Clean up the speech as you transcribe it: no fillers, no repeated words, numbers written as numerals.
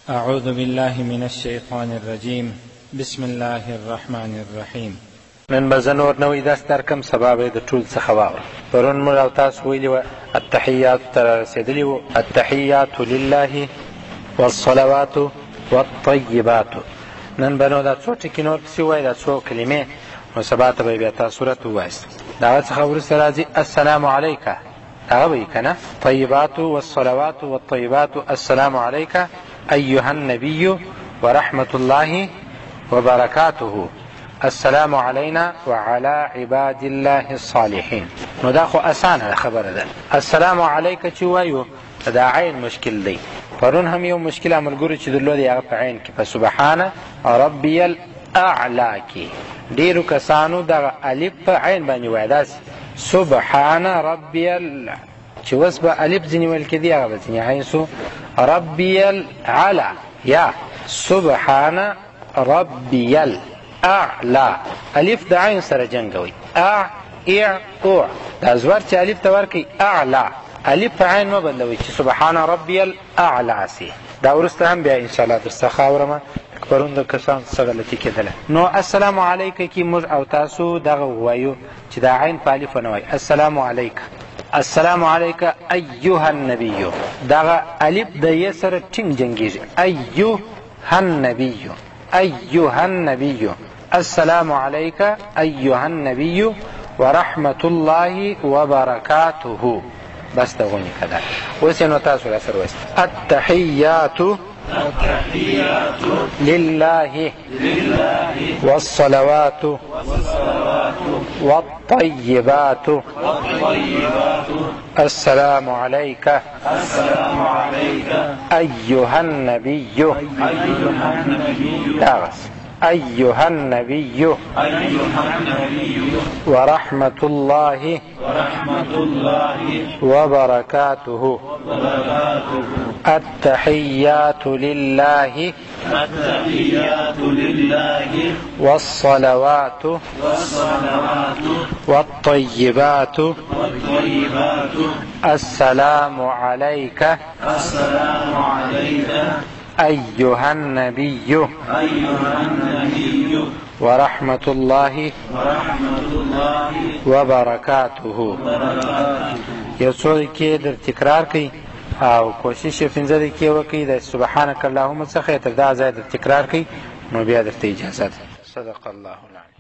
أعوذ بالله من الشيطان الرجيم. بسم الله الرحمن الرحيم. نن به زه نور نوی درس درکم، سبا به یې د ټول څخه واورم. پرون موږ او تاسو ویلي وه التحیات ته رارسېدلي وو. التحیات لله والصلوات والطیبات. نن به نو دا څو ټکي نور پسې ووایي، دا څو کلمې، نو سبا ته به بیا تاسو سورت ووایاست. د هغه څخه وروسته راځي السلام علیکه، هغه به وي که نه؟ طیبات والصلوات والطیبات. السلام علیکه ایها النبي ورحمة الله وبركاته. السلام علينا وعلى عباد الله الصالحين. نو دا خو اسانه خبره ده. السلام علیکه چې وایو دا عین مشکل دی. پرون هم یو مشکل عملګورو چې درلودی هغه په عین کې په سبحان ربي الاعلى کې ډېرو کسانو دغه الف په عین باندې وایي، داسې سبحان ربي چې اوس به الف ځینې ویل کېدي، هغه به ځینې عین سو ربي العلى یا سبحان ربي الاعلى. الف د عین سره جنګوي، او دا زور چې الف ته ورکوي اعلى، الف په عین مه بدلوي چې سبحان ربي الاعلى سي. دا وروسته هم بیا انشاءالله درڅخه اورم، پرون د کسانو څه غلطي کېدله. نو السلام علیکه کې موږ او تاسو دغه ووایو چې دا عین په الف ونه وایي. السلام علیکه، السلام علیکه ایها النبي، دغه الف د ی سره ټینګ جنګېږي. ایها النبي، ایها النبي. السلام علیکه ایها النبي ورحمة الله وبركاته. بس دغونی کده. اوس نو تاسو را سره وایئ التحیات لله والصلوات والطيبات. السلام عليك أيها النبي، أيها النبي ورحمة الله وبركاته. التحيات لله والصلوات والطيبات. السلام عليك أيها النبي ورحمة الله وبركاته. یو څو کې در تکرار کړئ او کوشش یې 15 دقیقې وکړئ. د سبحانک اللهم څخه تر دا ځای در تکرار کړئ، نو بیا درته اجازه ده. صدق الله العظیم.